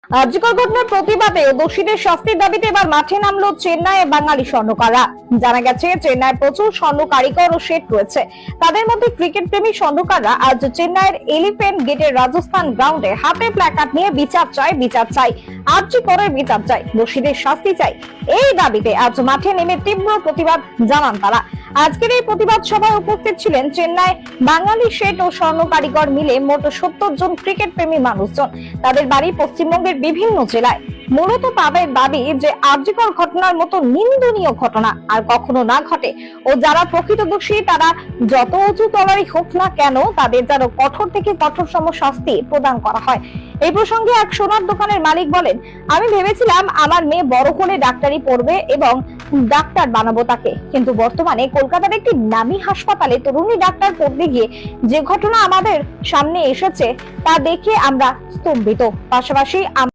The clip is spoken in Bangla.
আর্যিকর ঘটনার প্রতিবাদে ও দোষীদের শাস্তির দাবিতে এবার মাঠে নামলো চেন্নাইয়ে বাঙালি স্বর্ণকাররা। জানা গেছে চেন্নাইয়ে প্রচুর স্বর্ণ কারিগর ও শেঠ রয়েছে। তাদের মধ্যে ক্রিকেট প্রেমী স্বর্ণকাররা আজ চেন্নাইয়ের এলিফ্যান্ট গেটের রাজস্থান গ্রাউন্ডে হাতে প্ল্যাকার্ড নিয়ে বিচার চাই, আর্যিকরের বিচার চাই, দোষীদের শাস্তি চাই, এই দাবিতে আজ মাঠে নেমে তীব্র প্রতিবাদ জানান তারা। আজকের এই প্রতিবাদ সভায় উপস্থিত ছিলেন চেন্নাই বাঙালি শেঠ ও স্বর্ণ কারিগর মিলে মোট 70 জন ক্রিকেট প্রেমী মানুষজন। তাদের বাড়ি পশ্চিমবঙ্গের বিভিন্ন জেলায়। মূলত তাদের দাবি যে আর্যিকর ঘটনার মতো নিন্দনীয় ঘটনা আর কখনো না ঘটে ও যারা প্রকৃত দোষী তারা যত উঁচু তলারই হোক না কেন তাদের যেন কঠোর থেকে কঠোরতম শাস্তি প্রদান করা হয়। এই প্রসঙ্গে এক সোনার দোকানের মালিক বলেন, আমি ভেবেছিলাম আমার মেয়ে বড় হলে ডাক্তারি পড়বে এবং ডাক্তার বানাবো তাকে, কিন্তু বর্তমানে কলকাতার একটি নামী হাসপাতালে তরুণী ডাক্তার পড়তে গিয়ে যে ঘটনা আমাদের সামনে এসেছে তা দেখে আমরা স্তম্ভিত। পাশাপাশি